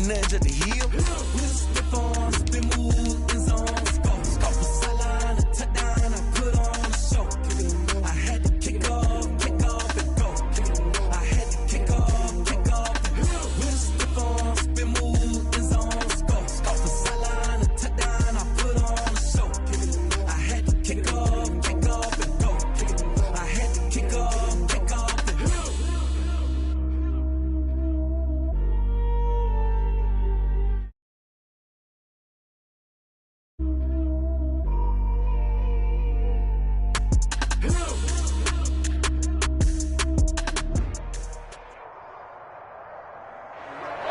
cutting edge at the heel. Stiff on, spin move, in zone, scope. Scope for sideline, a touchdown, I put on a show. I had to kick off and go. I had to kick off and go. Stiff on, spin move, in zone, scope. Scope for sideline, a touchdown, I put on a show. I had to kick off and go. I had to kick off and go.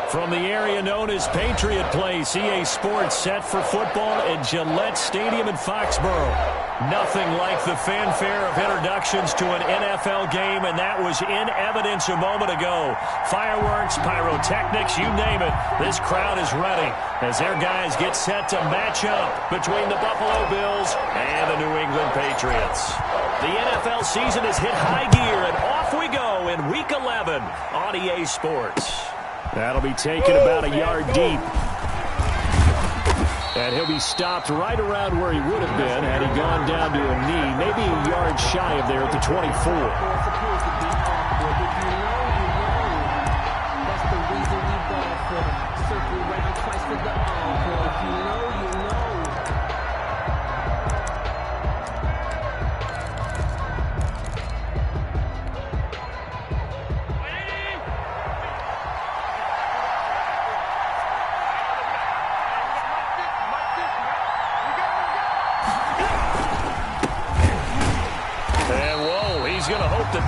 From the area known as Patriot Place, EA Sports set for football at Gillette Stadium in Foxborough. Nothing like the fanfare of introductions to an NFL game, and that was in evidence a moment ago. Fireworks, pyrotechnics, you name it. This crowd is ready as their guys get set to match up between the Buffalo Bills and the New England Patriots. The NFL season has hit high gear, and off we go in Week 11 on EA Sports. That'll be taken about a yard deep. And he'll be stopped right around where he would have been had he gone down to a knee, maybe a yard shy of there at the 24.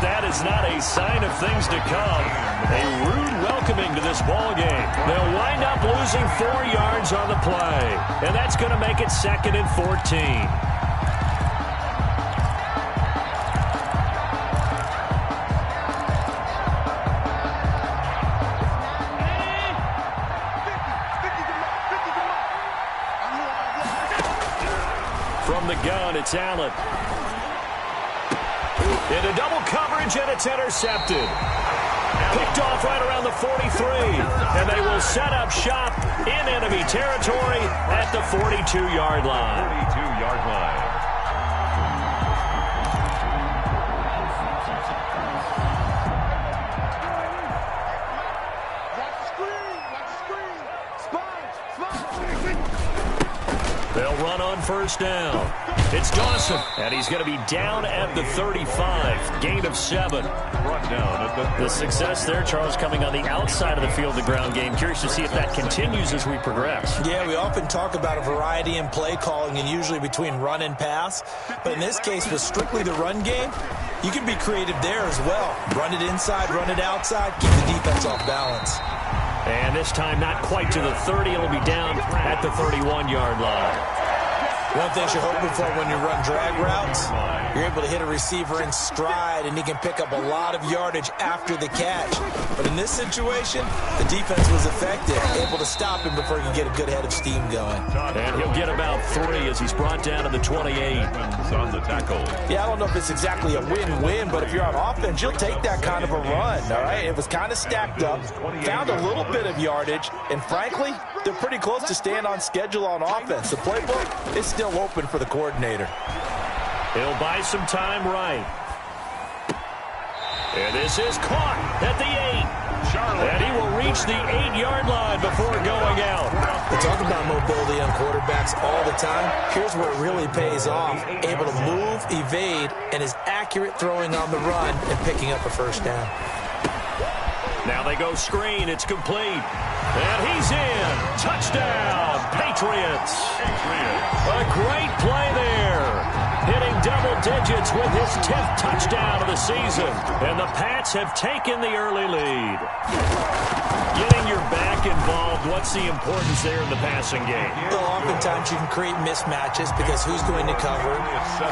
That is not a sign of things to come. A rude welcoming to this ball game. They'll wind up losing 4 yards on the play, and that's going to make it 2nd and 14. From the gun, it's Allen. Into double coverage, and it's intercepted. Picked off right around the 43, and they will set up shop in enemy territory at the 42-yard line. 42-yard line. They'll run on first down. It's Dawson, and he's going to be down at the 35. Gain of 7. Brought down at the success there, Charles, coming on the outside of the field, the ground game. Curious to see if that continues as we progress. Yeah, we often talk about a variety in play calling and usually between run and pass. But in this case, with strictly the run game, you can be creative there as well. Run it inside, run it outside, keep the defense off balance. And this time not quite to the 30. It'll be down at the 31-yard line. One thing you're hoping for when you run drag routes, you're able to hit a receiver in stride, and he can pick up a lot of yardage after the catch. But in this situation, the defense was effective, able to stop him before he could get a good head of steam going. And he'll get about 3 as he's brought down to the 28. On the tackle. Yeah, I don't know if it's exactly a win-win, but if you're on offense, you'll take that kind of a run, all right? It was kind of stacked up, found a little bit of yardage, and frankly, they're pretty close to staying on schedule on offense. The playbook is still open for the coordinator. He'll buy some time right. And this is caught at the 8. And he will reach the 8-yard line before going out. We talk about mobility on quarterbacks all the time. Here's where it really pays off. Able to move, evade, and is accurate throwing on the run and picking up a first down. Now they go screen. It's complete. And he's in. Touchdown, Patriots. A great play there. Hitting double digits with his 10th touchdown of the season. And the Pats have taken the early lead. Getting your back involved, what's the importance there in the passing game? Well, oftentimes you can create mismatches because who's going to cover,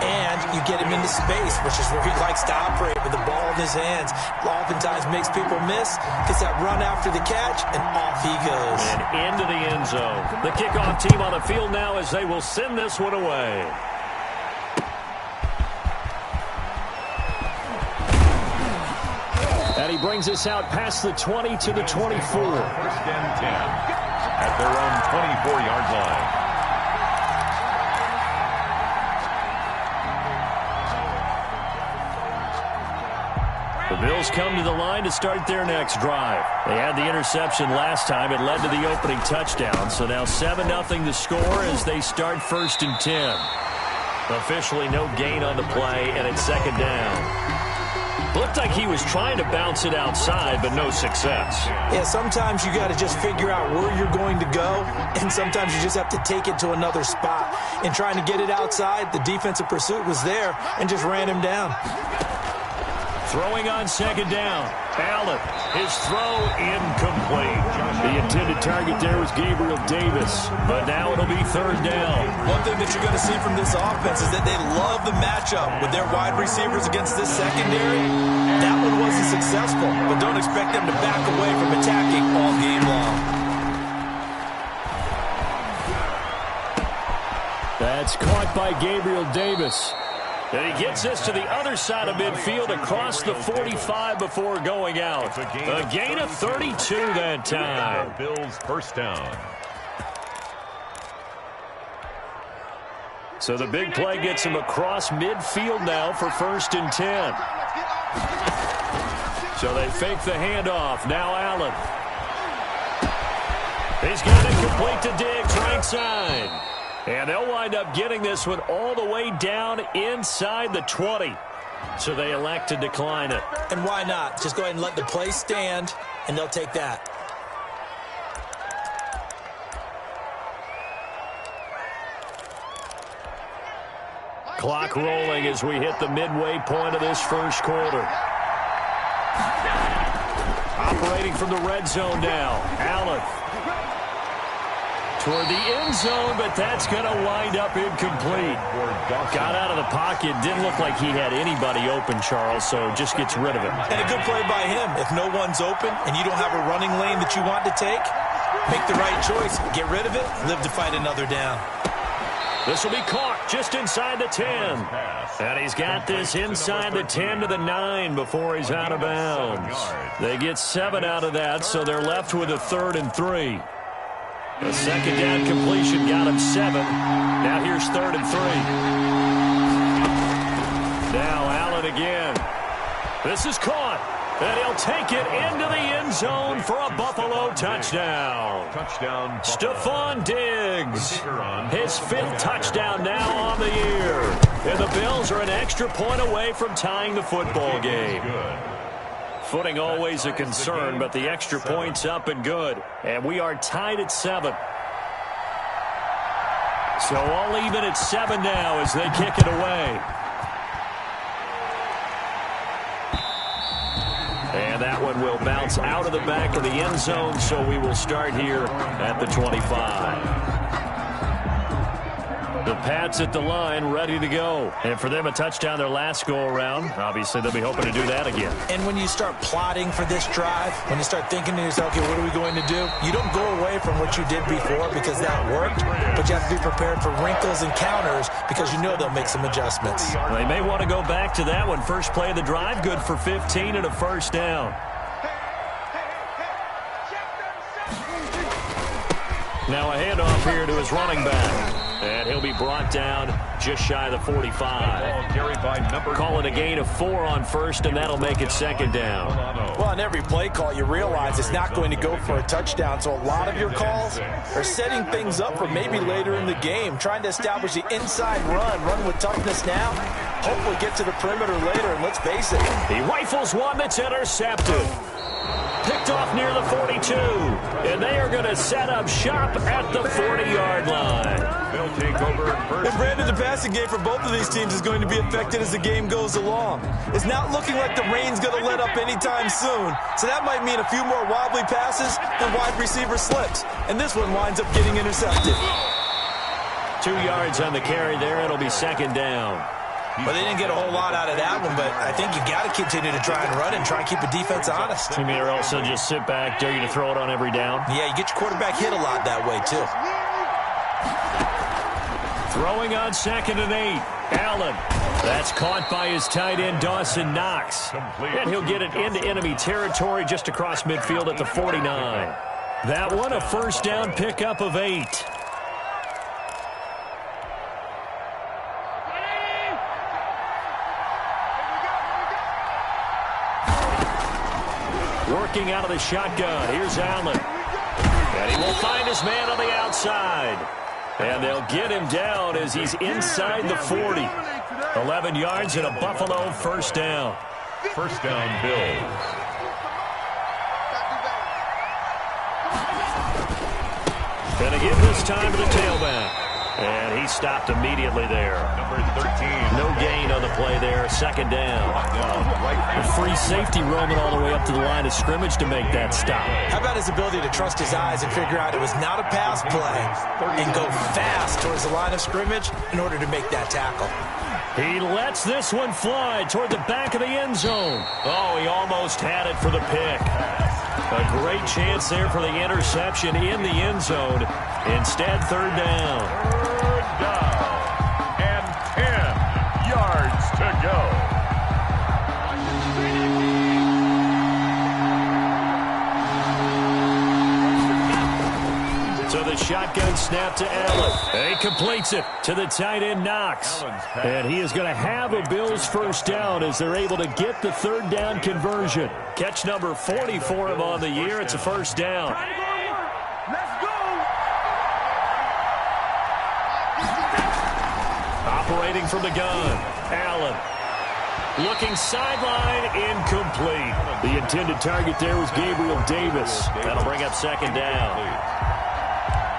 and you get him into space, which is where he likes to operate with the ball in his hands. Oftentimes makes people miss, gets that run after the catch, and off he goes. And into the end zone. The kickoff team on the field now as they will send this one away. And he brings us out past the 20 to the 24. First and 10. at their own 24-yard line. The Bills come to the line to start their next drive. They had the interception last time. It led to the opening touchdown. So now 7-0 to score as they start 1st and 10. Officially no gain on the play, and it's 2nd down. Looked like he was trying to bounce it outside, but no success. Yeah, sometimes you got to just figure out where you're going to go, and sometimes you just have to take it to another spot. In trying to get it outside, the defensive pursuit was there and just ran him down. Throwing on 2nd down. Allen, his throw incomplete. The intended target there was Gabriel Davis, but now it'll be 3rd down. One thing that you're going to see from this offense is that they love the matchup with their wide receivers against this secondary. That one wasn't successful, but don't expect them to back away from attacking all game long. That's caught by Gabriel Davis. And he gets this to the other side of midfield across the 45 before going out. A gain of 32 that time. Bills 1st down. So the big play gets him across midfield now for 1st and 10. So they fake the handoff. Now Allen. He's got it complete to Diggs right side. And they'll wind up getting this one all the way down inside the 20. So they elect to decline it. And why not? Just go ahead and let the play stand, and they'll take that. Clock rolling as we hit the midway point of this 1st quarter. Operating from the red zone now. Allen. Toward the end zone, but that's going to wind up incomplete. Got out of the pocket. Didn't look like he had anybody open, Charles, so just gets rid of him. And a good play by him. If no one's open and you don't have a running lane that you want to take, make the right choice. Get rid of it. Live to fight another down. This will be caught just inside the 10. And he's got this inside the 10 to the 9 before he's out of bounds. They get 7 out of that, so they're left with a 3rd and 3. A 2nd down completion got him 7. Now here's 3rd and 3. Now Allen again. This is caught. And he'll take it into the end zone for a Buffalo touchdown. Touchdown, Stephon Diggs. His 5th touchdown now on the year. And the Bills are an extra point away from tying the football game. Footing always a concern, but the extra point's up and good. And we are tied at 7. So all even at 7 now as they kick it away. And that one will bounce out of the back of the end zone, so we will start here at the 25. The Pats at the line, ready to go. And for them, a touchdown their last go-around. Obviously, they'll be hoping to do that again. And when you start plotting for this drive, when you start thinking to yourself, okay, what are we going to do? You don't go away from what you did before because that worked, but you have to be prepared for wrinkles and counters because you know they'll make some adjustments. They may want to go back to that one. First play of the drive, good for 15 and a 1st down. Now a handoff here to his running back. And he'll be brought down just shy of the 45. Call it a gain of 4 on 1st, and that'll make it 2nd down. Well, on every play call, you realize it's not going to go for a touchdown. So a lot of your calls are setting things up for maybe later in the game, trying to establish the inside run with toughness now. Hopefully get to the perimeter later, and let's face it. He rifles one that's intercepted. Picked off near the 42. And they are going to set up shop at the 40-yard line. They'll take over first. And Brandon, the passing game for both of these teams is going to be affected as the game goes along. It's not looking like the rain's going to let up anytime soon. So that might mean a few more wobbly passes and wide receiver slips. And this one winds up getting intercepted. 2 yards on the carry there. It'll be 2nd down. Well, they didn't get a whole lot out of that one, but I think you got to continue to try and run and try and keep the defense honest. You mean or else they'll just sit back, dare you to throw it on every down? Yeah, you get your quarterback hit a lot that way, too. Throwing on 2nd and 8. Allen. That's caught by his tight end, Dawson Knox. And he'll get it into enemy territory just across midfield at the 49. That one a first down pickup of 8. Working out of the shotgun. Here's Allen. And he will find his man on the outside. And they'll get him down as he's inside the 40. 11 yards and a Buffalo first down. First down, Bills. And again this time to the tailback. And he stopped immediately there. Number 13. No gain on the play there. Second down. A free safety roaming all the way up to the line of scrimmage to make that stop. How about his ability to trust his eyes and figure out it was not a pass play and go fast towards the line of scrimmage in order to make that tackle? He lets this one fly toward the back of the end zone. Oh, he almost had it for the pick. A great chance there for the interception in the end zone. Instead, third down. Third down. And 10 yards to go. So the shotgun snap to Allen. He completes it to the tight end Knox. And he is going to have a Bills first down as they're able to get the third down conversion. Catch number 40 for him on the year. It's a first down. Let's go. Operating from the gun. Allen. Looking sideline, incomplete. The intended target there was Gabriel Davis. That'll bring up second down.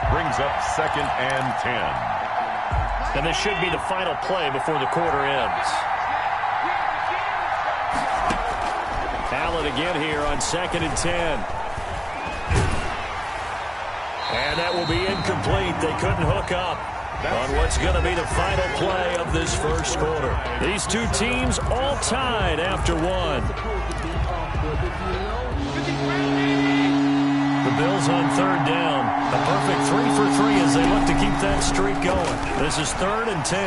Brings up second and 10. And this should be the final play before the quarter ends. Allen again here on second and 10. And that will be incomplete. They couldn't hook up on what's going to be the final play of this first quarter. These two teams all tied after one. The Bills on third down. A perfect 3 for 3 as they look to keep that streak going. This is third and 10.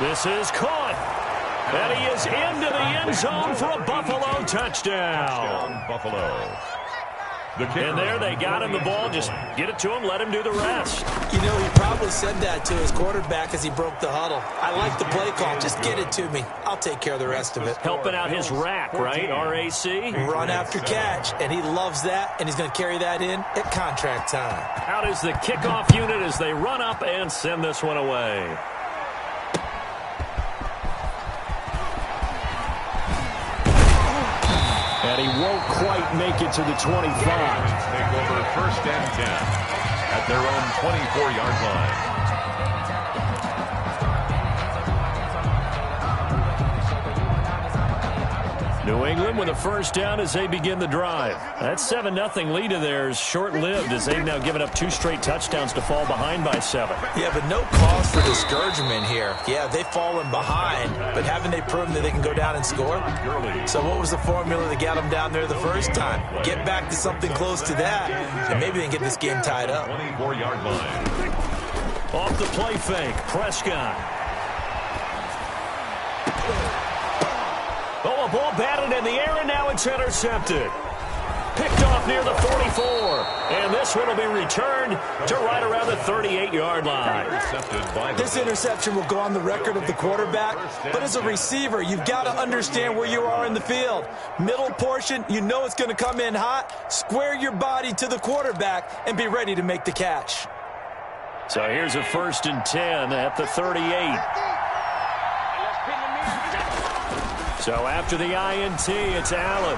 This is caught. And he is into the end zone for a Buffalo touchdown. Buffalo. And there they got him the ball. Just get it to him, let him do the rest. You know, he probably said that to his quarterback as he broke the huddle. I like the play call. Just get it to me. I'll take care of the rest of it. Helping out his rack, right? R-A-C? Run after catch, and he loves that, and he's going to carry that in at contract time. Out is the kickoff unit as they run up and send this one away. And he won't quite make it to the 25. Take over first and 10 at their own 24-yard line. New England with a first down as they begin the drive. That 7-0 lead of theirs short-lived as they've now given up 2 straight touchdowns to fall behind by 7. Yeah, but no cause for discouragement here. Yeah, they've fallen behind, but haven't they proven that they can go down and score? So what was the formula that got them down there the first time? Get back to something close to that, and maybe they can get this game tied up. 24-yard line. Off the play fake, Prescott. Oh, a ball batted in the air, and now it's intercepted. Picked off near the 44. And this one will be returned to right around the 38-yard line. This interception will go on the record of the quarterback, but as a receiver, you've got to understand where you are in the field. Middle portion, you know it's going to come in hot. Square your body to the quarterback and be ready to make the catch. So here's a first and 10 at the 38. So after the INT, it's Allen.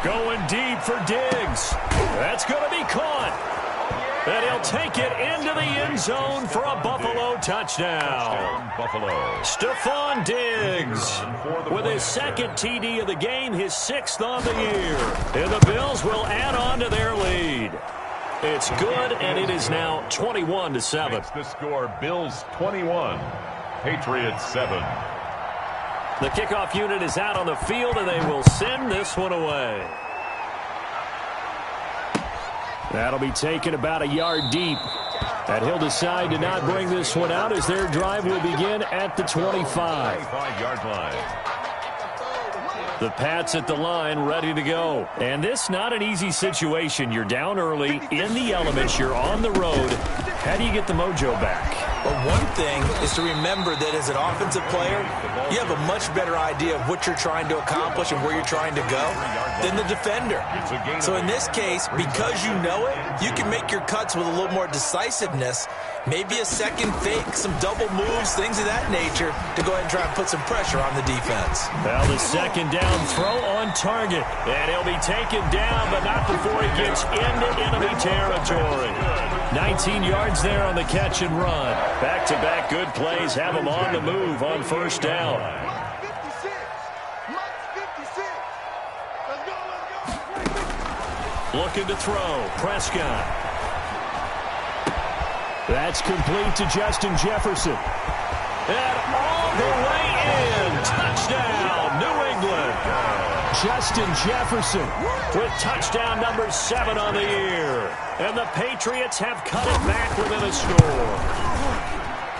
Going deep for Diggs. That's going to be caught. And he'll take it into the end zone for a Buffalo touchdown. Buffalo. Stephon Diggs with his second TD of the game, his 6th on the year. And the Bills will add on to their lead. It's good, and it is now 21-7. Makes the score Bills 21, Patriots 7. The kickoff unit is out on the field, and they will send this one away. That'll be taken about a yard deep. And he'll decide to not bring this one out as their drive will begin at the 25. 25-yard line. The Pats at the line, ready to go. And this not an easy situation. You're down early, in the elements, you're on the road. How do you get the mojo back? Well, one thing is to remember that as an offensive player, you have a much better idea of what you're trying to accomplish and where you're trying to go than the defender. So in this case, because you know it, you can make your cuts with a little more decisiveness, maybe a second fake, some double moves, things of that nature, to go ahead and try and put some pressure on the defense. Well, the second down throw on target. And he'll be taken down, but not before he gets into enemy territory. 19 yards there on the catch and run. Back-to-back good plays have him on the move on first down. Looking to throw. Prescott. That's complete to Justin Jefferson. And all the way in. Touchdown, New England. Justin Jefferson with touchdown number 7 on the year. And the Patriots have cut it back within a score.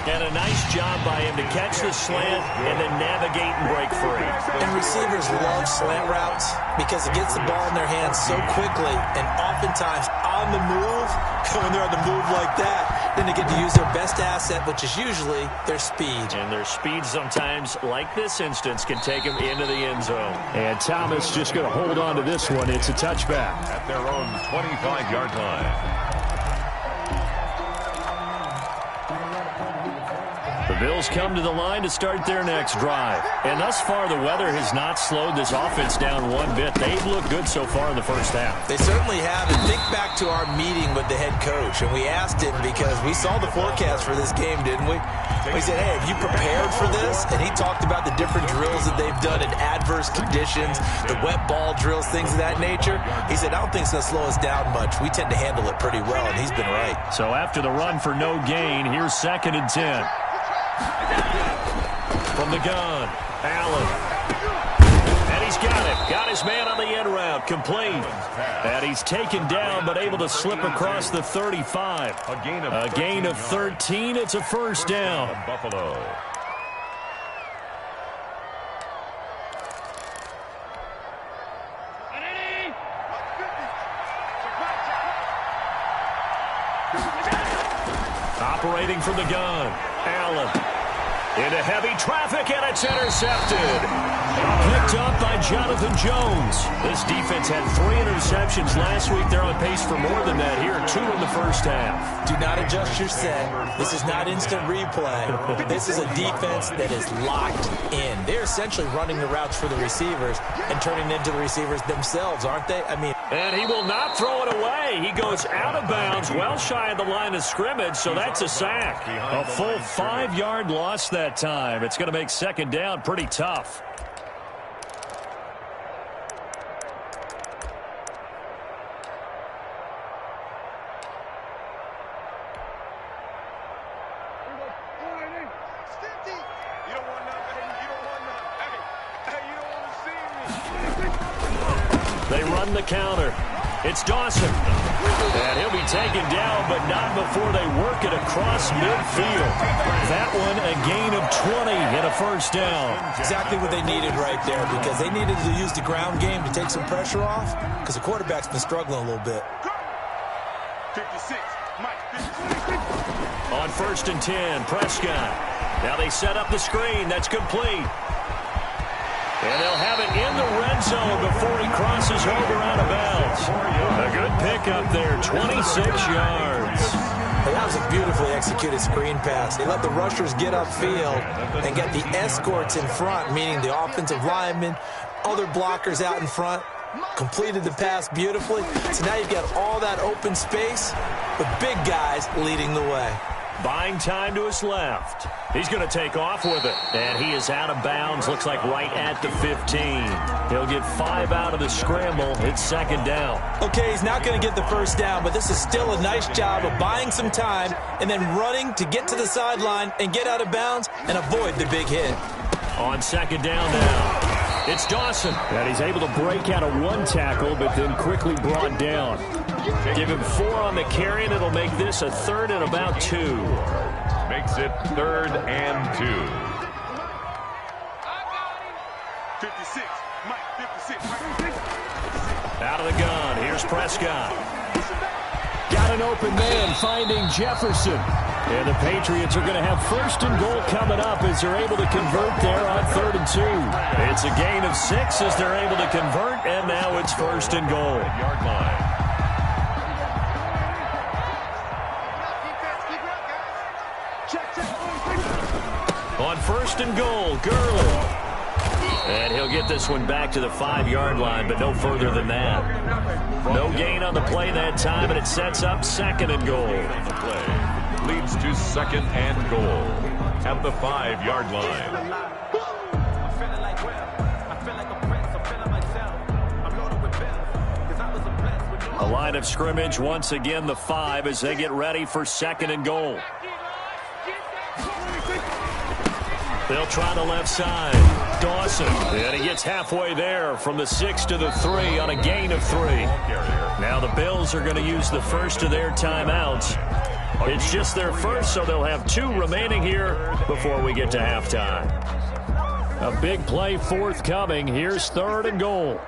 And a nice job by him to catch the slant and then navigate and break free. And receivers love slant routes because it gets the ball in their hands so quickly and oftentimes on the move. When they're on the move like that, then they get to use their best asset, which is usually their speed. And their speed sometimes, like this instance, can take them into the end zone. And Thomas just going to hold on to this one. It's a touchback. At their own 25-yard line. The Bills come to the line to start their next drive. And thus far, the weather has not slowed this offense down one bit. They've looked good so far in the first half. They certainly have. And think back to our meeting with the head coach. And we asked him because we saw the forecast for this game, didn't we? We said, hey, have you prepared for this? And he talked about the different drills that they've done in adverse conditions, the wet ball drills, things of that nature. He said, I don't think it's going to slow us down much. We tend to handle it pretty well, and he's been right. So after the run for no gain, here's 2nd and 10. From the gun, Allen. And he's got it. Got his man on the end route. Complete. And he's taken down, but able to slip across the 35. A gain of 13. It's a first down. Buffalo. Operating from the gun, Allen. Into heavy traffic, and it's intercepted. Picked up by Jonathan Jones. This defense had 3 interceptions last week. They're on pace for more than that here. 2 in the first half. Do not adjust your set. This is not instant replay. This is a defense that is locked in. They're essentially running the routes for the receivers and turning them into the receivers themselves, aren't they? I mean, and he will not throw it away. He goes out of bounds, well shy of the line of scrimmage, so that's a sack. A full 5-yard loss that time. It's going to make 2nd down pretty tough. They run the counter. It's Dawson. And he'll be taken down, but not before they work it across midfield. That one, a gain of 20 and a first down. Exactly what they needed right there, because they needed to use the ground game to take some pressure off, because the quarterback's been struggling a little bit. 56, Mike, 56. On 1st and 10, Prescott. Now they set up the screen. That's complete. And they'll have it in the red zone before he crosses over out of bounds. A good pickup there, 26 yards. Hey, that was a beautifully executed screen pass. They let the rushers get upfield and get the escorts in front, meaning the offensive linemen, other blockers out in front. Completed the pass beautifully. So now you've got all that open space with big guys leading the way. Buying time to his left. He's going to take off with it. And he is out of bounds, looks like right at the 15. He'll get 5 out of the scramble. It's 2nd down. Okay, he's not going to get the first down, but this is still a nice job of buying some time and then running to get to the sideline and get out of bounds and avoid the big hit. On 2nd down now, it's Dawson. And he's able to break out of 1 tackle, but then quickly brought down. Give him 4 on the carry, and it'll make this a 3rd and about 2. Makes it 3rd and 2. 56, Mike, Here's Prescott. Got an open man finding Jefferson. And the Patriots are going to have 1st and goal coming up as they're able to convert there on 3rd and 2. It's a gain of 6 as they're able to convert, and now it's 1st and goal. Yard line. On 1st and goal, Gurley. And he'll get this one back to the 5-yard line, but no further than that. No gain on the play that time, and it sets up 2nd and goal. On the play leads to 2nd and goal at the 5-yard line. A line of scrimmage, once again the 5 as they get ready for 2nd and goal. They'll try the left side. Dawson. And he gets halfway there from the 6 to the 3 on a gain of 3. Now the Bills are going to use the first of their timeouts. It's just their first, so they'll have 2 remaining here before we get to halftime. A big play forthcoming. Here's 3rd and goal.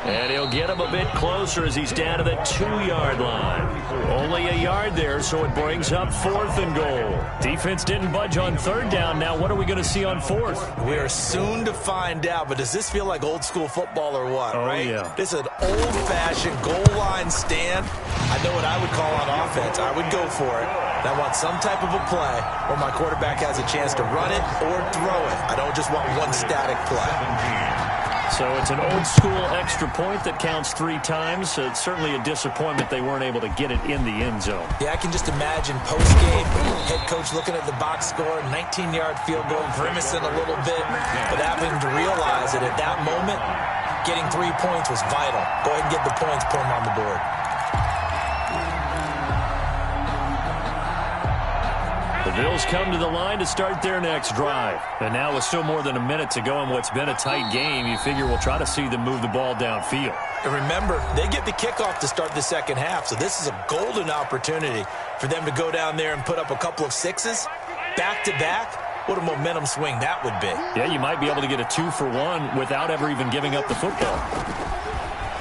And he'll get him a bit closer as he's down to the 2-yard line. Only a yard there, so it brings up 4th and goal. Defense didn't budge on 3rd down. Now what are we going to see on 4th? We are soon to find out, but does this feel like old school football or what, right? Yeah. This is an old-fashioned goal line stand. I know what I would call on offense. I would go for it. And I want some type of a play where my quarterback has a chance to run it or throw it. I don't just want one static play. So it's an old-school extra point that counts 3 times. It's certainly a disappointment they weren't able to get it in the end zone. Yeah, I can just imagine post-game, head coach looking at the box score, 19-yard field goal, grimacing a little bit, but having to realize that at that moment, getting 3 points was vital. Go ahead and get the points, put them on the board. The Bills come to the line to start their next drive. And now with still more than a minute to go in what's been a tight game, you figure we'll try to see them move the ball downfield. And remember, they get the kickoff to start the second half, so this is a golden opportunity for them to go down there and put up a couple of 6s back-to-back. What a momentum swing that would be. Yeah, you might be able to get a 2-for-1 without ever even giving up the football.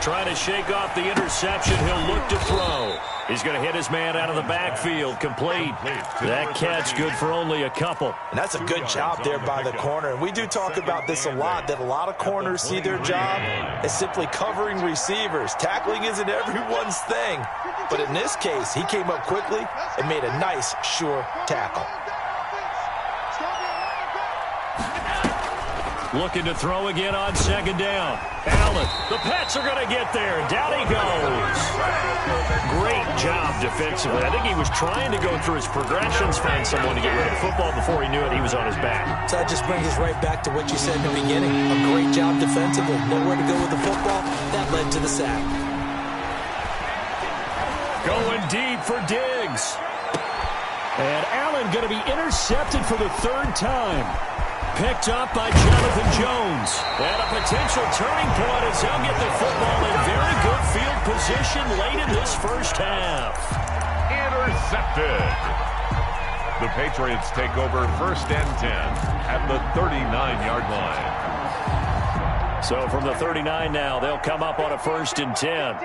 Trying to shake off the interception. He'll look to throw. He's going to hit his man out of the backfield. Complete. That catch good for only a couple. And that's a good job there by the corner. And we do talk about this a lot, that a lot of corners see their job as simply covering receivers. Tackling isn't everyone's thing. But in this case, he came up quickly and made a nice, sure tackle. Looking to throw again on 2nd down. Allen, the Pats are going to get there. Down he goes. Great job defensively. I think he was trying to go through his progressions, find someone to get rid of the football. Before he knew it, he was on his back. So that just brings us right back to what you said in the beginning. A great job defensively. Nowhere to go with the football. That led to the sack. Going deep for Diggs. And Allen going to be intercepted for the 3rd time. Picked up by Jonathan Jones. And a potential turning point as he'll get the football in very good field position late in this first half. Intercepted. The Patriots take over 1st and 10 at the 39-yard line. So from the 39 now, they'll come up on a 1st and 10.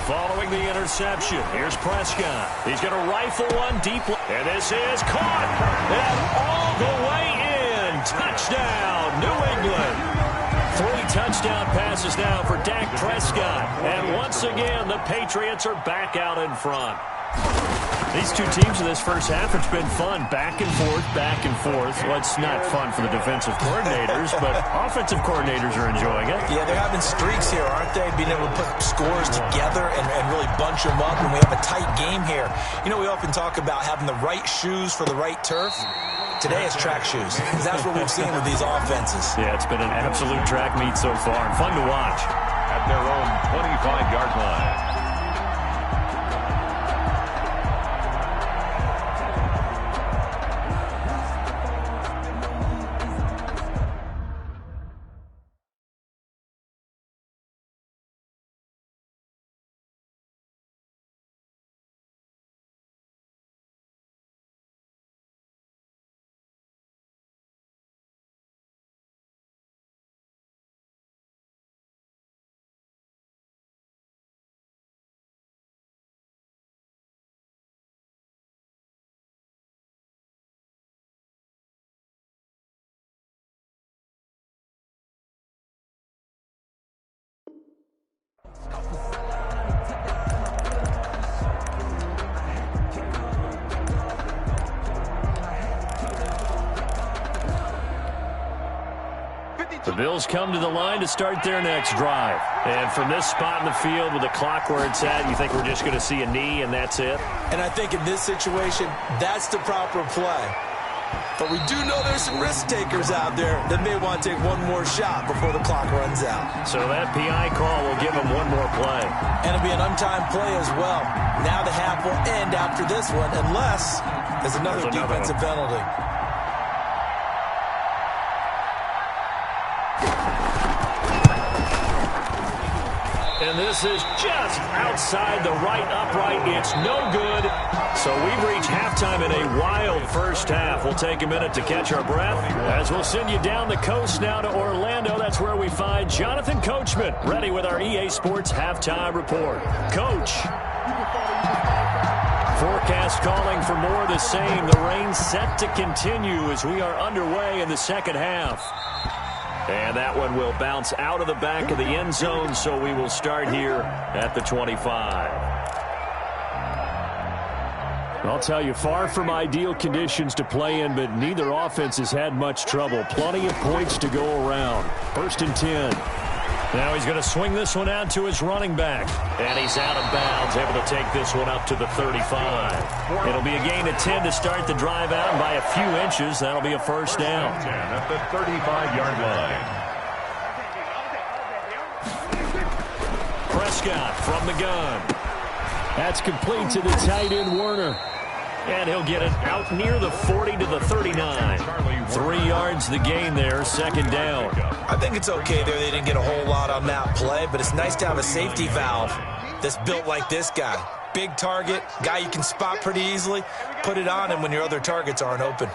Following the interception, here's Prescott. He's going to rifle one deep. And this is caught. And all the way in. Touchdown, New England. 3 touchdown passes now for Dak Prescott. And once again, the Patriots are back out in front. These 2 teams in this first half, it's been fun. Back and forth, back and forth. Well, it's not fun for the defensive coordinators, but offensive coordinators are enjoying it. Yeah, they're having streaks here, aren't they? Being able to put scores together and really bunch them up, and we have a tight game here. You know, we often talk about having the right shoes for the right turf. Today it's track shoes. That's what we've seen with these offenses. Yeah, it's been an absolute track meet so far, and fun to watch. At their own 25-yard line. The Bills come to the line to start their next drive. And from this spot in the field with the clock where it's at, you think we're just going to see a knee and that's it? And I think in this situation, that's the proper play. But we do know there's some risk takers out there that may want to take one more shot before the clock runs out. So that PI call will give them one more play. And it'll be an untimed play as well. Now the half will end after this one unless there's another defensive penalty. And this is just outside the right upright. It's no good. So we've reached halftime in a wild first half. We'll take a minute to catch our breath as we'll send you down the coast now to Orlando. That's where we find Jonathan Coachman ready with our EA Sports halftime report. Coach. Forecast calling for more of the same. The rain set to continue as we are underway in the second half. And that one will bounce out of the back of the end zone, so we will start here at the 25. I'll tell you, far from ideal conditions to play in, but neither offense has had much trouble. Plenty of points to go around. 1st and 10. Now he's going to swing this one out to his running back. And he's out of bounds, able to take this one up to the 35. It'll be a gain of 10 to start the drive out, and by a few inches, that'll be a first down. 10 at the 35-yard line. Prescott from the gun. That's complete to the tight end, Werner. And he'll get it out near the 40 to the 39. 3 yards the gain there, 2nd down. I think it's okay there. They didn't get a whole lot on that play, but it's nice to have a safety valve that's built like this guy. Big target, guy you can spot pretty easily. Put it on him when your other targets aren't open.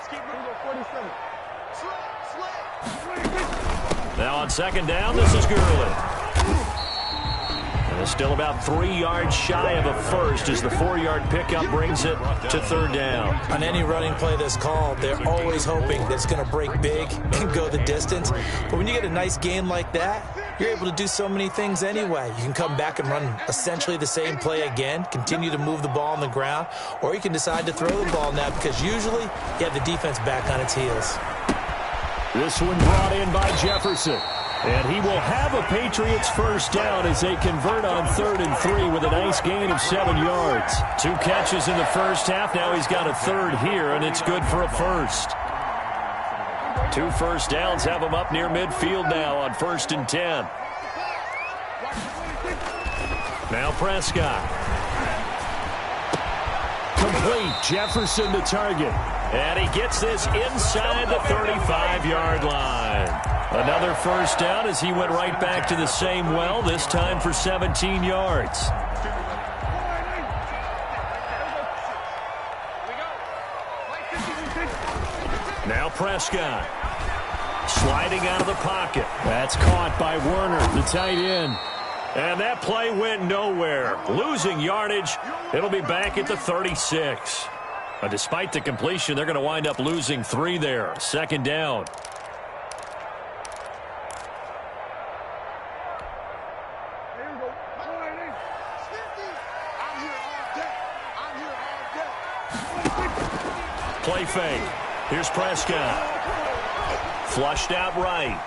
Now on 2nd down, this is Gurley. And it's still about 3 yards shy of a first as the 4-yard pickup brings it to 3rd down. On any running play that's called, they're always hoping that it's going to break big and go the distance. But when you get a nice gain like that, you're able to do so many things anyway. You can come back and run essentially the same play again, continue to move the ball on the ground, or you can decide to throw the ball now because usually you have the defense back on its heels. This one brought in by Jefferson. And he will have a Patriots first down as they convert on 3rd and 3 with a nice gain of 7 yards. 2 catches in the first half. Now he's got a 3rd here, and it's good for a first. 2 first downs have him up near midfield now on 1st and 10. Now Prescott. Complete. Jefferson to target. And he gets this inside the 35-yard line. Another first down as he went right back to the same well, this time for 17 yards. Now Prescott. Sliding out of the pocket. That's caught by Werner, the tight end. And that play went nowhere. Losing yardage. It'll be back at the 36. But despite the completion, they're going to wind up losing 3 there. 2nd down. Play fake. Here's Prescott. Flushed out right.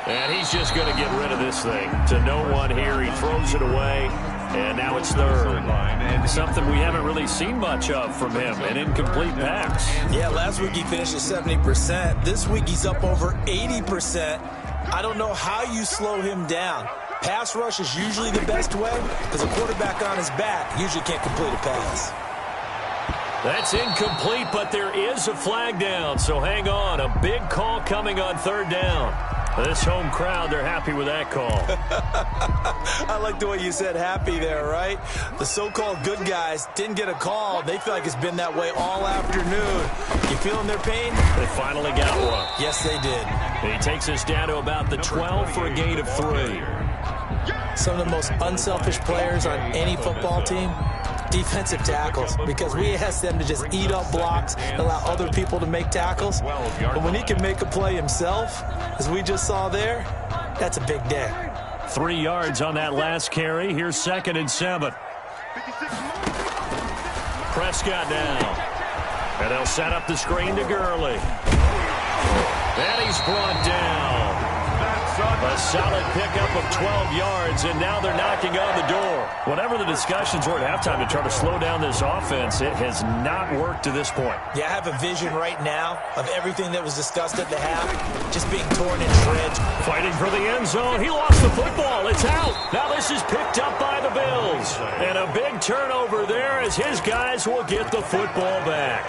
And he's just going to get rid of this thing. To no one here. He throws it away. And now it's 3rd. And something we haven't really seen much of from him. An incomplete pass. Yeah, last week he finished at 70%. This week he's up over 80%. I don't know how you slow him down. Pass rush is usually the best way because a quarterback on his back usually can't complete a pass. That's incomplete, but there is a flag down, so hang on. A big call coming on 3rd down. This home crowd, they're happy with that call. I like the way you said happy there, right? The so-called good guys didn't get a call. They feel like it's been that way all afternoon. You feeling their pain? They finally got one. Yes, they did. He takes us down to about the 12 for a gain of 3. Some of the most unselfish players on any football team, defensive tackles, because we ask them to just eat up blocks and allow other people to make tackles. But when he can make a play himself, as we just saw there, that's a big day. 3 yards on that last carry. Here's 2nd and 7. Prescott down. And they'll set up the screen to Gurley. And he's brought down. A solid pickup of 12 yards, and now they're knocking on the door. Whatever the discussions were at halftime to try to slow down this offense, it has not worked to this point. Yeah, I have a vision right now of everything that was discussed at the half just being torn in shreds. Fighting for the end zone. He lost the football. It's out. Now this is picked up by the Bills. And a big turnover there as his guys will get the football back.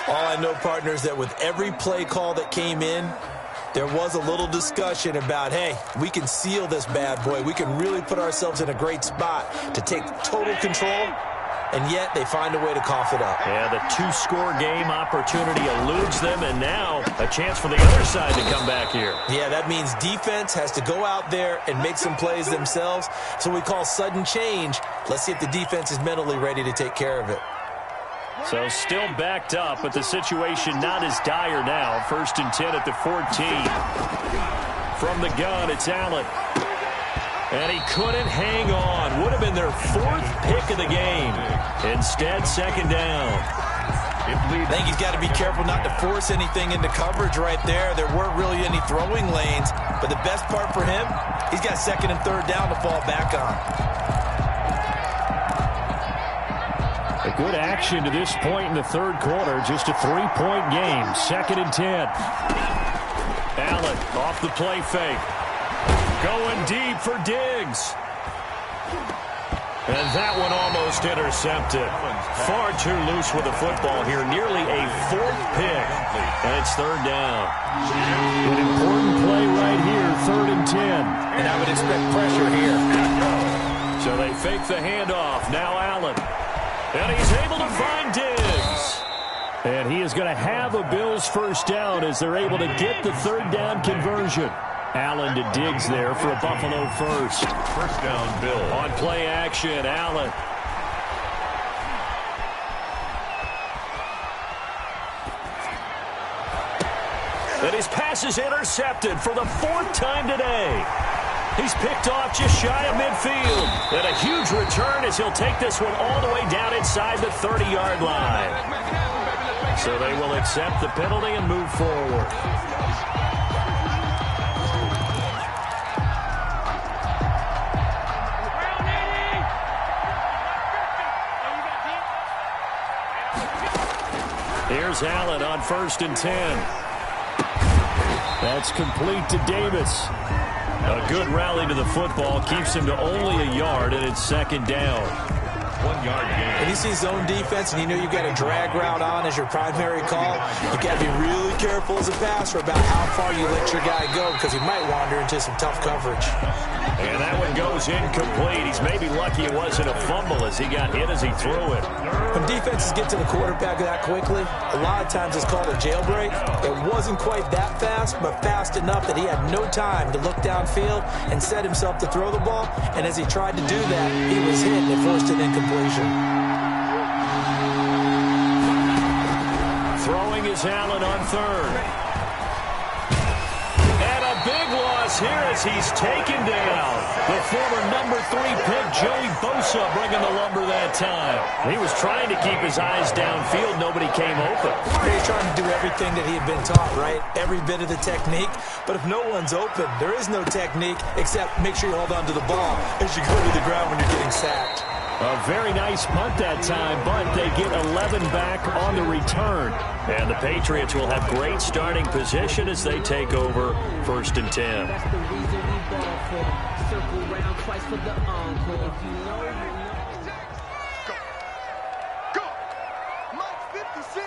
All I know, partners, that with every play call that came in, there was a little discussion about, hey, we can seal this bad boy. We can really put ourselves in a great spot to take total control, and yet they find a way to cough it up. Yeah, the two-score game opportunity eludes them, and now a chance for the other side to come back here. Yeah, that means defense has to go out there and make some plays themselves. So we call sudden change. Let's see if the defense is mentally ready to take care of it. So still backed up, but the situation not as dire now. 1st and 10 at the 14. From the gun, it's Allen. And he couldn't hang on. Would have been their 4th pick of the game. Instead, 2nd down. I think he's got to be careful not to force anything into coverage right there. There weren't really any throwing lanes. But the best part for him, he's got 2nd and 3rd down to fall back on. A good action to this point in the 3rd quarter. Just a 3-point game. 2nd and 10. Allen off the play fake. Going deep for Diggs. And that one almost intercepted. Far too loose with the football here. Nearly a 4th pick. And it's 3rd down. An important play right here. 3rd and 10. And I would expect pressure here. So they fake the handoff. Now Allen. And he's able to find Diggs. And he is going to have a Bills 1st down as they're able to get the 3rd down conversion. Allen to Diggs there for a Buffalo 1st. 1st down, Bill. On play action, Allen. And his pass is intercepted for the 4th time today. He's picked off just shy of midfield. And a huge return as he'll take this one all the way down inside the 30-yard line. So they will accept the penalty and move forward. Here's Allen on 1st and 10. That's complete to Davis. A good rally to the football keeps him to only a yard, and it's 2nd down. 1-yard gain. When you see zone defense and you know you've got a drag route on as your primary call, you got to be really careful as a passer about how far you let your guy go because he might wander into some tough coverage. And that one goes incomplete. He's maybe lucky it wasn't a fumble as he got hit as he threw it. When defenses get to the quarterback that quickly, a lot of times it's called a jailbreak. It wasn't quite that fast, but fast enough that he had no time to look downfield and set himself to throw the ball. And as he tried to do that, he was hit and it forced an incompletion. Throwing is Allen on 3rd. And a big loss here as he's taken down. The former number 3 pick, Joey Bosa, bringing the lumber that time. He was trying to keep his eyes downfield. Nobody came open. He's trying to do everything that he had been taught, right? Every bit of the technique. But if no one's open, there is no technique except make sure you hold on to the ball as you go to the ground when you're getting sacked. A very nice punt that time, but they get 11 back on the return. And the Patriots will have great starting position as they take over 1st and 10. That's the reason we ball for. Circle round twice for the encore. If you know, you know. Go. Mike's 56.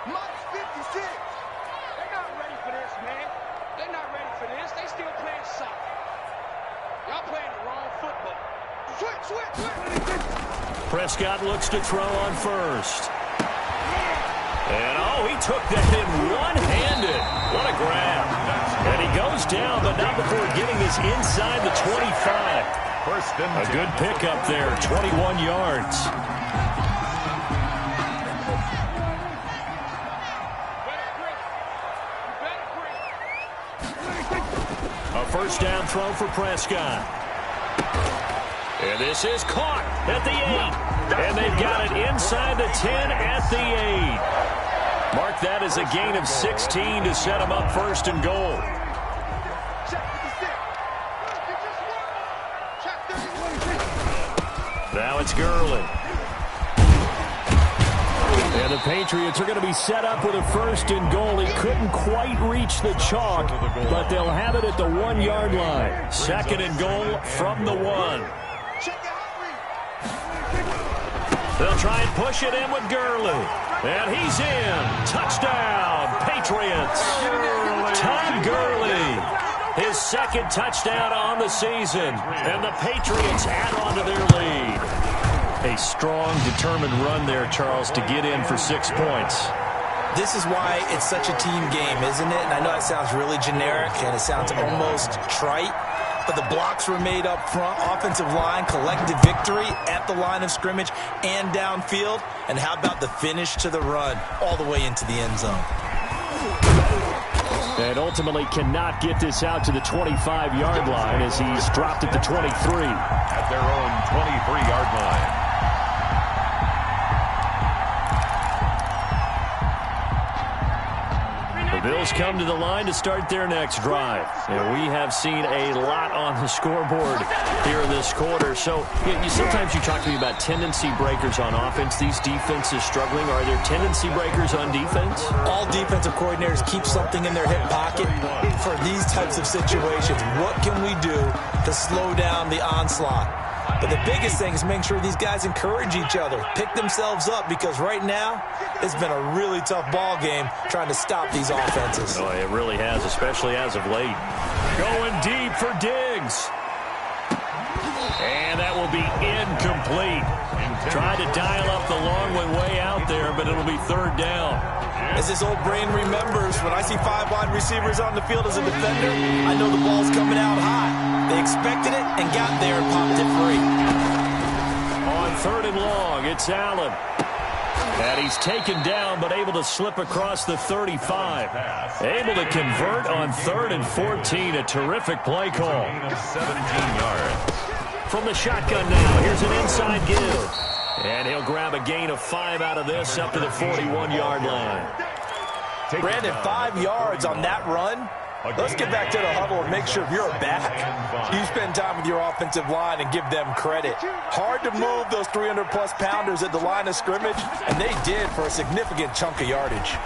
Mike's 56. They're not ready for this, man. They're not ready for this. They still playing soccer. Y'all playing the wrong football. Switch. Prescott looks to throw on 1st. And, he took that in one-handed. What a grab. And he goes down, but not before getting this inside the 25. 1st and 10. A good pickup there, 21 yards. A 1st down throw for Prescott. And this is caught at the 8. And they've got it inside the 10 at the 8. Mark that as a gain of 16 to set them up 1st and goal. Now it's Gurley. And the Patriots are going to be set up with a 1st and goal. He couldn't quite reach the chalk, but they'll have it at the 1-yard line. 2nd and goal from the 1. They'll try and push it in with Gurley. And he's in. Touchdown, Patriots. Todd Gurley. His 2nd touchdown on the season. And the Patriots add on to their lead. A strong, determined run there, Charles, to get in for 6 points. This is why it's such a team game, isn't it? And I know that sounds really generic and it sounds almost trite, but the blocks were made up front. Offensive line, collective victory at the line of scrimmage and downfield. And how about the finish to the run all the way into the end zone? And ultimately cannot get this out to the 25-yard line as he's dropped at the 23. At their own 23-yard line. Bills come to the line to start their next drive. And we have seen a lot on the scoreboard here in this quarter. So sometimes you talk to me about tendency breakers on offense. These defenses struggling. Are there tendency breakers on defense? All defensive coordinators keep something in their hip pocket for these types of situations. What can we do to slow down the onslaught? But the biggest thing is making sure these guys encourage each other, pick themselves up, because right now it's been a really tough ball game trying to stop these offenses. Oh, it really has, especially as of late. Going deep for Diggs. And that will be incomplete. Tried to dial up the long one way out there, but it'll be 3rd down. As this old brain remembers, when I see 5 wide receivers on the field as a defender, I know the ball's coming out high. They expected it and got there and popped it free. On 3rd and long, it's Allen. And he's taken down, but able to slip across the 35. Able to convert on 3rd and 14. A terrific play call. 17 yards. From the shotgun now, here's an inside give. And he'll grab a gain of 5 out of this up to the 41-yard line. Brandon, 5 yards on that run. Let's get back to the huddle and make sure you're back. You spend time with your offensive line and give them credit. Hard to move those 300-plus pounders at the line of scrimmage, and they did for a significant chunk of yardage.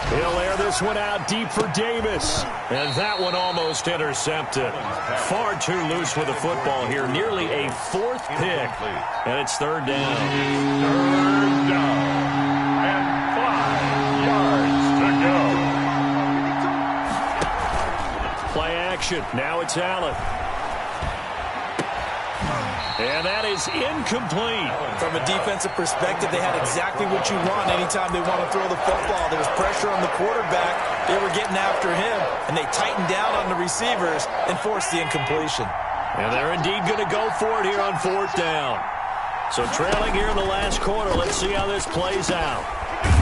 He'll air this one out deep for Davis. And that one almost intercepted. Far too loose with the football here. Nearly a 4th pick. And it's 3rd down. 3rd down. And 5 yards to go. Play action. Now it's Allen. And that is incomplete. From a defensive perspective, they had exactly what you want anytime they want to throw the football. There was pressure on the quarterback. They were getting after him, and they tightened down on the receivers and forced the incompletion. And they're indeed going to go for it here on 4th down. So trailing here in the last quarter, let's see how this plays out.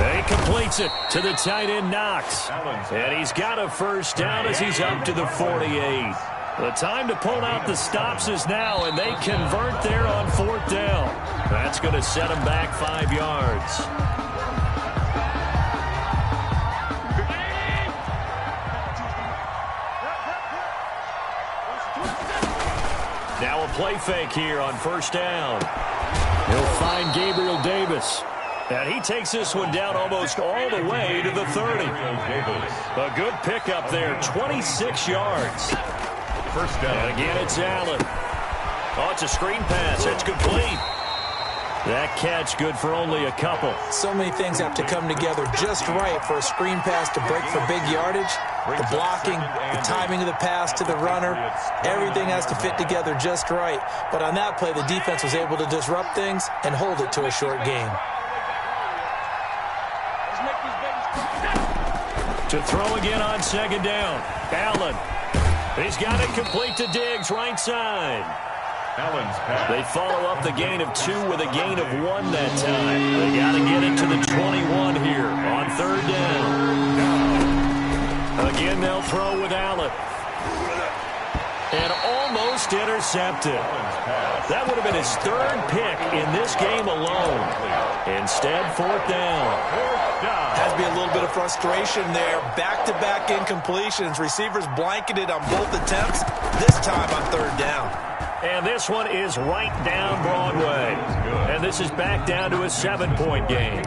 He completes it to the tight end, Knox. And he's got a 1st down as he's up to the 48. The time to pull out the stops is now, and they convert there on 4th down. That's going to set them back 5 yards. Now a play fake here on 1st down. He'll find Gabriel Davis. And he takes this one down almost all the way to the 30. A good pickup there, 26 yards. 1st down. And again, it's Allen. Oh, it's a screen pass. It's complete. That catch good for only a couple. So many things have to come together just right for a screen pass to break for big yardage. The blocking, the timing of the pass to the runner, everything has to fit together just right. But on that play, the defense was able to disrupt things and hold it to a short game. To throw again on 2nd down. Allen. He's got it complete to Diggs, right side. Allen's pass. They follow up the gain of 2 with a gain of 1 that time. They got to get it to the 21 here on 3rd down. Again, they'll throw with Allen. And almost intercepted. That would have been his 3rd pick in this game alone. Instead, 4th down. Has to be a little bit of frustration there. Back-to-back incompletions. Receivers blanketed on both attempts, this time on 3rd down. And this one is right down Broadway. And this is back down to a 7-point game.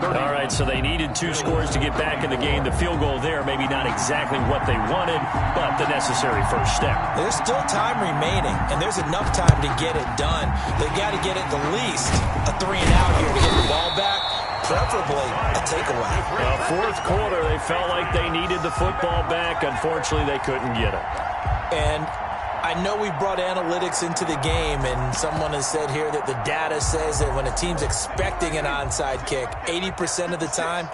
All right, so they needed 2 scores to get back in the game. The field goal there, maybe not exactly what they wanted, but the necessary first step. There's still time remaining, and there's enough time to get it done. They got to get at the least a 3-and-out here to get the ball back, preferably a takeaway. Fourth quarter, they felt like they needed the football back. Unfortunately, they couldn't get it. And I know we brought analytics into the game, and someone has said here that the data says that when a team's expecting an onside kick, 80% of the time,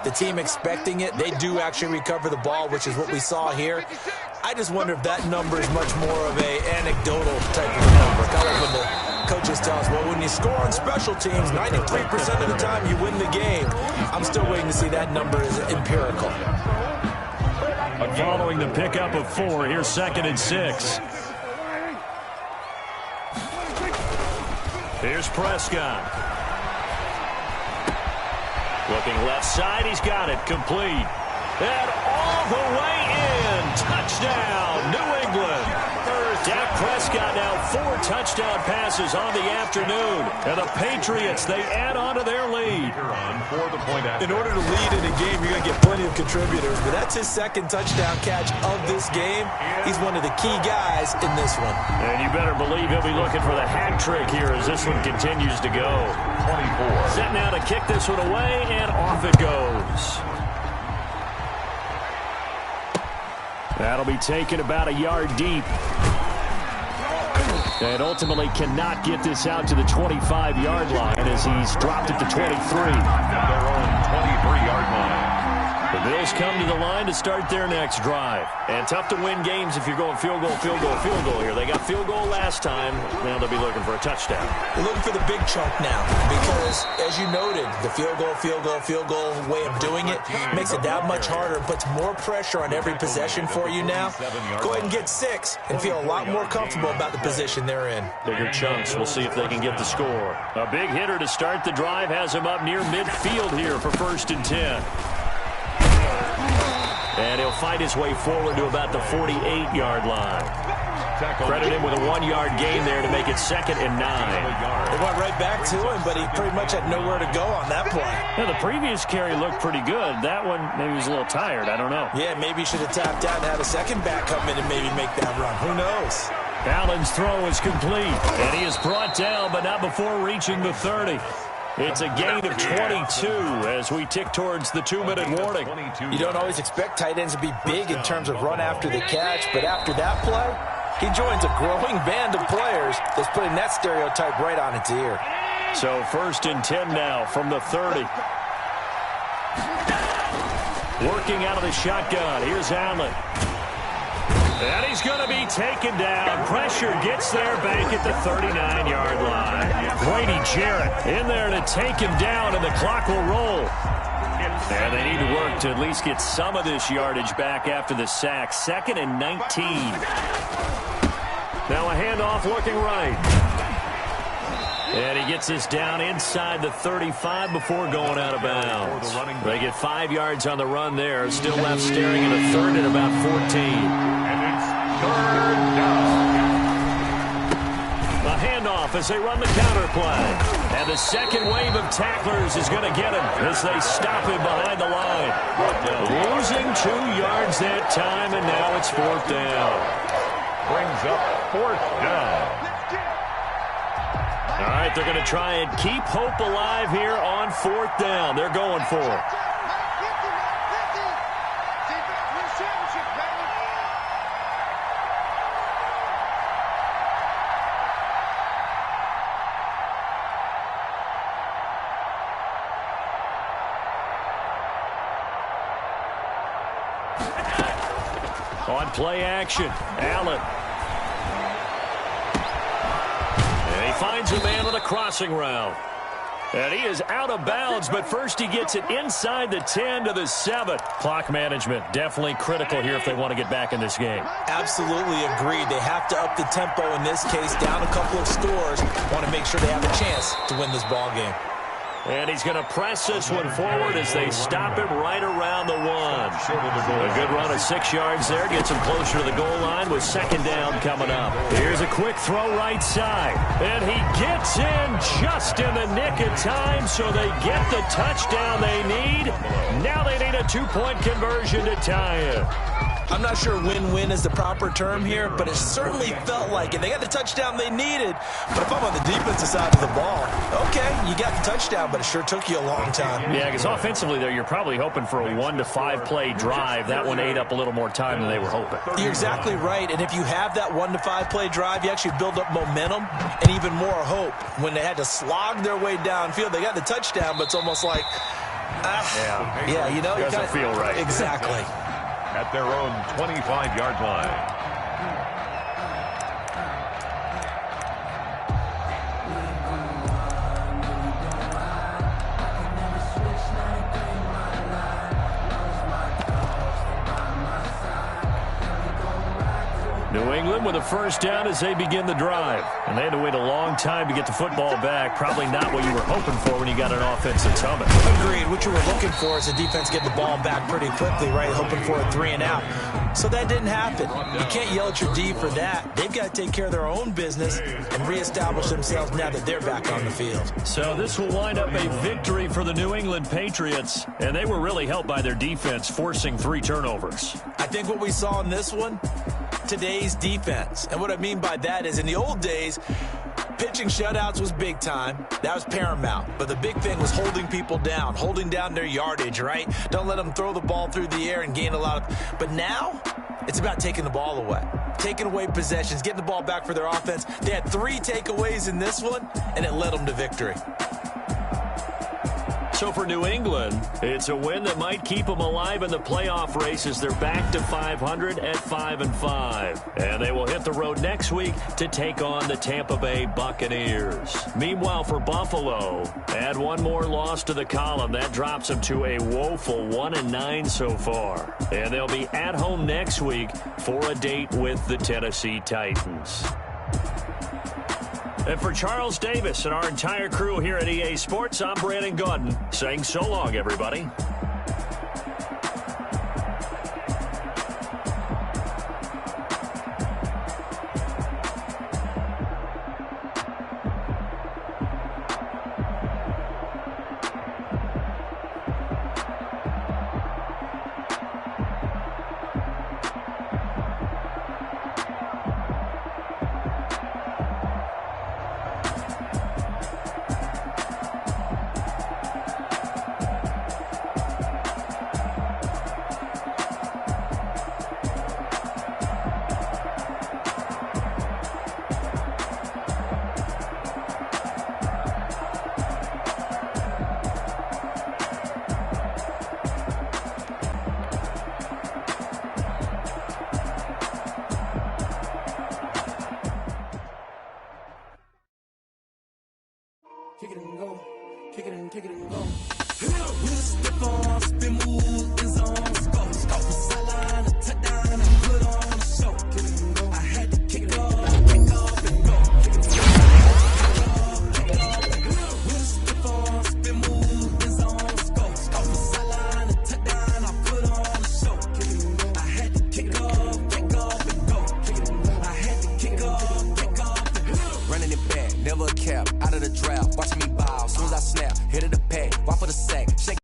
the team expecting it, they do actually recover the ball, which is what we saw here. I just wonder if that number is much more of an anecdotal type of number. Kind of like when the coaches tell us, well, when you score on special teams, 93% of the time you win the game. I'm still waiting to see that number is empirical. Following the pickup of 4, here's 2nd and 6. Here's Prescott. Looking left side, he's got it, complete. And all the way in, touchdown, New England. Dak Prescott now 4 touchdown passes on the afternoon. And the Patriots, they add on to their lead. In order to lead in a game, you're going to get plenty of contributors. But that's his 2nd touchdown catch of this game. He's one of the key guys in this one. And you better believe he'll be looking for the hat trick here as this one continues to go. 24. Set now to kick this one away, and off it goes. That'll be taken about a yard deep. And ultimately cannot get this out to the 25-yard line as he's dropped it to 23. At their own 23-yard line. The Bills come to the line to start their next drive. And tough to win games if you're going field goal, field goal, field goal here. They got field goal last time. Now they'll be looking for a touchdown. They're looking for the big chunk now because, as you noted, the field goal way of doing it makes it that much harder and puts more pressure on every possession for you now. Go ahead and get 6 and feel a lot more comfortable about the position they're in. Bigger chunks. We'll see if they can get the score. A big hitter to start the drive has him up near midfield here for 1st and 10. And he'll fight his way forward to about the 48-yard line. Credit him with a 1-yard gain there to make it 2nd and 9. They went right back to him, but he pretty much had nowhere to go on that play. Now, the previous carry looked pretty good. That one, maybe he was a little tired. I don't know. Yeah, maybe he should have tapped out and had a second back come in and maybe make that run. Who knows? Allen's throw is complete. And he is brought down, but not before reaching the 30. It's a gain of 22 as we tick towards the 2-minute warning. You don't always expect tight ends to be big in terms of run after the catch, but after that play, he joins a growing band of players that's putting that stereotype right on its ear. So 1st and 10 now from the 30. Working out of the shotgun. Here's Allen. And he's going to be taken down. Pressure gets there back at the 39-yard line. Grady Jarrett in there to take him down, and the clock will roll. And they need to work to at least get some of this yardage back after the sack. 2nd and 19. Now a handoff looking right. And he gets this down inside the 35 before going out of bounds. They get 5 yards on the run there. Still left staring at a 3rd and about 14. Third down. A handoff as they run the counter play. And the second wave of tacklers is going to get him as they stop him behind the line. Losing 2 yards that time, and now it's 4th down. Brings up 4th down. All right, they're going to try and keep hope alive here on 4th down. They're going for it. On play action, Allen. And he finds a man on a crossing route. And he is out of bounds, but first he gets it inside the 10 to the 7. Clock management definitely critical here if they want to get back in this game. Absolutely agreed. They have to up the tempo in this case, down a couple of scores. Want to make sure they have a chance to win this ball game. And he's going to press this one forward as they stop him right around the 1. A good run of 6 yards there. Gets him closer to the goal line with second down coming up. Here's a quick throw right side. And he gets in just in the nick of time, so they get the touchdown they need. Now they need a 2-point conversion to tie it. I'm not sure win-win is the proper term here, but it certainly felt like it. They got the touchdown they needed, but if I'm on the defensive side of the ball, okay, you got the touchdown, but it sure took you a long time. Yeah, because offensively, there, you're probably hoping for a 1 to 5 play drive. That one ate up a little more time than they were hoping. You're exactly right, and if you have that 1 to 5 play drive, you actually build up momentum and even more hope. When they had to slog their way downfield, they got the touchdown, but it's almost like, you know, it doesn't feel right. Exactly. At their own 25-yard line. New England with a first down as they begin the drive. And they had to wait a long time to get the football back. Probably not what you were hoping for when you got an offense that's humming. Agreed. What you were looking for is the defense getting the ball back pretty quickly, right? Hoping for a 3 and out. So that didn't happen. You can't yell at your D for that. They've got to take care of their own business and reestablish themselves now that they're back on the field. So this will wind up a victory for the New England Patriots. And they were really helped by their defense, forcing 3 turnovers. I think what we saw in this one, today's defense. And what I mean by that is in the old days, pitching shutouts was big time. That was paramount. But the big thing was holding people down, holding down their yardage, right? Don't let them throw the ball through the air and gain a lot of... But now, it's about taking the ball away. Taking away possessions, getting the ball back for their offense. They had 3 takeaways in this one, and it led them to victory. So for New England, it's a win that might keep them alive in the playoff race as they're back to 500 at 5-5. And they will hit the road next week to take on the Tampa Bay Buccaneers. Meanwhile, for Buffalo, add 1 more loss to the column. That drops them to a woeful 1-9 so far. And they'll be at home next week for a date with the Tennessee Titans. And for Charles Davis and our entire crew here at EA Sports, I'm Brandon Gaudin saying so long, everybody. Kick it and go. Kick it and kick it and go. We'll step on, spin, move, in zone, go. Stop the sideline, a touchdown, and put on a show. Kick it and go. I had to kick it off and go. Kick it and go. We'll step on, spin, move, in zone, go. Stop the sideline, a touchdown, I put on a show. Kick it and go. I had to kick off and go. Kick it and go. I had to kick off and go. Running it back, never a cap, out of the draft, watching me ball, soon as I snap, hit of the pack, walk for the sack, shake